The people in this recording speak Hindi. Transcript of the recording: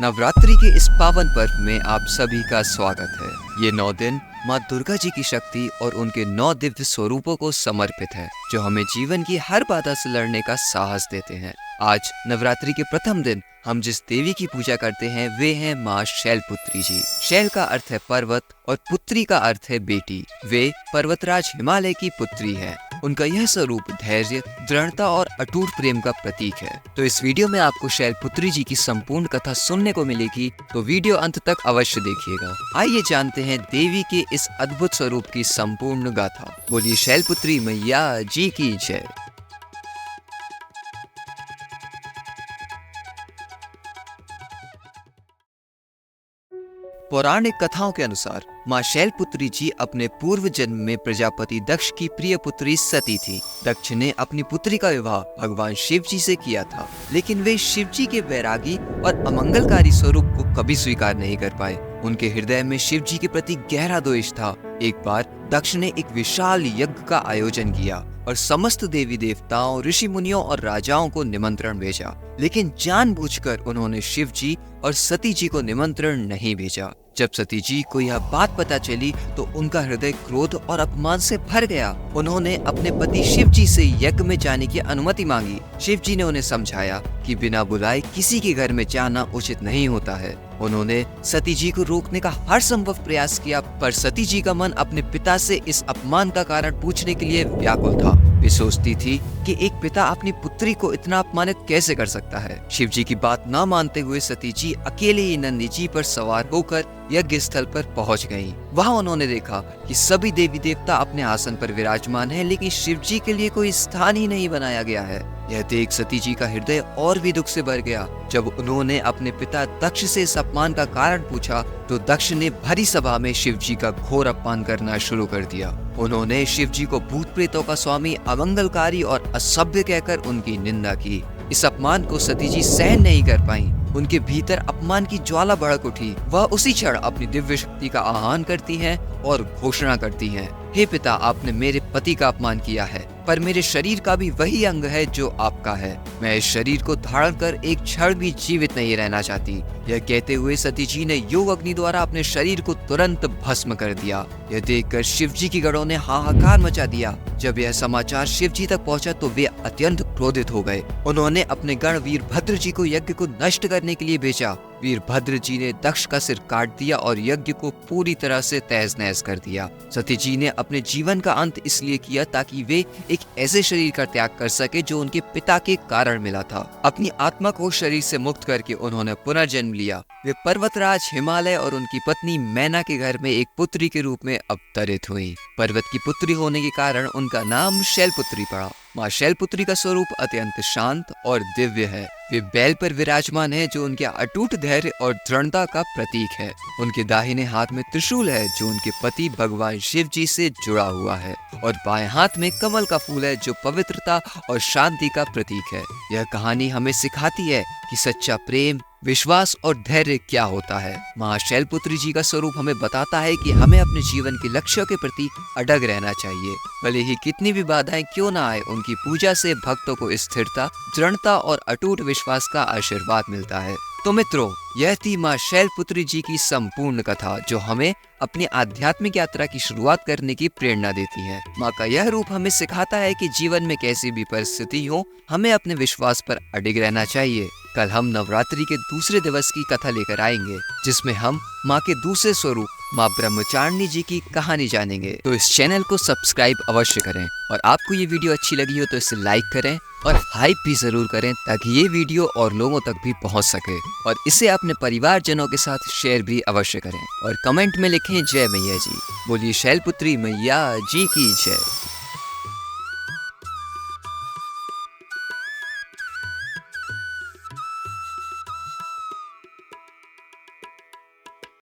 नवरात्रि के इस पावन पर्व में आप सभी का स्वागत है। ये 9 दिन माँ दुर्गा जी की शक्ति और उनके 9 दिव्य स्वरूपों को समर्पित है, जो हमें जीवन की हर बाधा से लड़ने का साहस देते हैं। आज नवरात्रि के प्रथम दिन हम जिस देवी की पूजा करते हैं वे हैं माँ शैलपुत्री जी। शैल का अर्थ है पर्वत और पुत्री का अर्थ है बेटी। वे पर्वतराज हिमालय की पुत्री है। उनका यह स्वरूप धैर्य, दृढ़ता और अटूट प्रेम का प्रतीक है। तो इस वीडियो में आपको शैलपुत्री जी की संपूर्ण कथा सुनने को मिलेगी, तो वीडियो अंत तक अवश्य देखिएगा। आइए जानते हैं देवी के इस अद्भुत स्वरूप की संपूर्ण गाथा। बोलिए शैलपुत्री मैया जी की जय। पौराणिक कथाओं के अनुसार माँ शैलपुत्री जी अपने पूर्व जन्म में प्रजापति दक्ष की प्रिय पुत्री सती थी। दक्ष ने अपनी पुत्री का विवाह भगवान शिव जी से किया था, लेकिन वे शिव जी के वैरागी और अमंगलकारी स्वरूप को कभी स्वीकार नहीं कर पाए। उनके हृदय में शिव जी के प्रति गहरा द्वेष था। एक बार दक्ष ने एक विशाल यज्ञ का आयोजन किया और समस्त देवी देवताओं, ऋषि मुनियों और राजाओं को निमंत्रण भेजा, लेकिन जानबूझकर उन्होंने शिव जी और सती जी को निमंत्रण नहीं भेजा। जब सती जी को यह बात पता चली तो उनका हृदय क्रोध और अपमान से भर गया। उन्होंने अपने पति शिव जी से यज्ञ में जाने की अनुमति मांगी। शिव जी ने उन्हें समझाया कि बिना बुलाए किसी के घर में जाना उचित नहीं होता है। उन्होंने सती जी को रोकने का हर संभव प्रयास किया, पर सती जी का मन अपने पिता से इस अपमान का कारण पूछने के लिए व्याकुल था। वे सोचती थी कि एक पिता अपनी पुत्री को इतना अपमानित कैसे कर सकता है। शिव जी की बात न मानते हुए सती जी अकेले ही नंदी जी पर सवार होकर यज्ञ स्थल पर पहुंच गईं। वहां उन्होंने देखा कि सभी देवी देवता अपने आसन पर विराजमान हैं, लेकिन शिव जी के लिए कोई स्थान ही नहीं बनाया गया है। यह देख सती जी का हृदय और भी दुख से भर गया। जब उन्होंने अपने पिता दक्ष से इस अपमान का कारण पूछा तो दक्ष ने भरी सभा में शिव जी का घोर अपमान करना शुरू कर दिया। उन्होंने शिव जी को भूत प्रेतों का स्वामी, अमंगलकारी और असभ्य कहकर उनकी निंदा की। इस अपमान को सती जी सहन नहीं कर पाईं। उनके भीतर अपमान की ज्वाला भड़क उठी। वह उसी क्षण अपनी दिव्य शक्ति का आह्वान करती हैं और घोषणा करती हैं, हे पिता, आपने मेरे पति का अपमान किया है, पर मेरे शरीर का भी वही अंग है जो आपका है। मैं इस शरीर को धारण कर एक क्षण भी जीवित नहीं रहना चाहती। यह कहते हुए सती जी ने योग अग्नि द्वारा अपने शरीर को तुरंत भस्म कर दिया। यह देखकर शिव जी की गणों ने हाहाकार मचा दिया। जब यह समाचार शिव जी तक पहुंचा तो वे अत्यंत क्रोधित हो गए। उन्होंने अपने गण वीरभद्र जी को यज्ञ को नष्ट करने के लिए भेजा। वीरभद्र जी ने दक्ष का सिर काट दिया और यज्ञ को पूरी तरह से तहस नहस कर दिया। सती जी ने अपने जीवन का अंत इसलिए किया ताकि वे एक ऐसे शरीर का त्याग कर सके जो उनके पिता के कारण मिला था। अपनी आत्मा को शरीर से मुक्त करके उन्होंने पुनर्जन्म लिया। वे पर्वतराज हिमालय और उनकी पत्नी मैना के घर में एक पुत्री के रूप में अवतरित हुई। पर्वत की पुत्री होने के कारण उनका नाम शैलपुत्री पड़ा। माँ शैलपुत्री का स्वरूप अत्यंत शांत और दिव्य है। वे बैल पर विराजमान है, जो उनके अटूट धैर्य और दृढ़ता का प्रतीक है। उनके दाहिने हाथ में त्रिशूल है, जो उनके पति भगवान शिव जी से जुड़ा हुआ है, और बाएं हाथ में कमल का फूल है, जो पवित्रता और शांति का प्रतीक है। यह कहानी हमें सिखाती है कि सच्चा प्रेम, विश्वास और धैर्य क्या होता है। माँ शैलपुत्री जी का स्वरूप हमें बताता है कि हमें अपने जीवन के लक्ष्यों के प्रति अडग रहना चाहिए। भले ही कितनी भी बाधाएं क्यों ना आए, उनकी पूजा से भक्तों को स्थिरता, दृढ़ता और अटूट विश्वास का आशीर्वाद मिलता है। तो मित्रों, यह थी माँ शैलपुत्री जी की संपूर्ण कथा, जो हमें अपनी आध्यात्मिक यात्रा की शुरुआत करने की प्रेरणा देती है। माँ का यह रूप हमें सिखाता है कि जीवन में कैसी भी परिस्थिति हो, हमें अपने विश्वास पर अडिग रहना चाहिए। कल हम नवरात्रि के दूसरे दिवस की कथा लेकर आएंगे, जिसमें हम माँ के दूसरे स्वरूप माँ ब्रह्मचारिणी जी की कहानी जानेंगे। तो इस चैनल को सब्सक्राइब अवश्य करें, और आपको ये वीडियो अच्छी लगी हो तो इसे लाइक करें और हाइप भी जरूर करें, ताकि ये वीडियो और लोगों तक भी पहुंच सके। और इसे अपने परिवारजनों के साथ शेयर भी अवश्य करें, और कमेंट में लिखें जय मैया जी। बोलिए शैलपुत्री मैया जी की जय।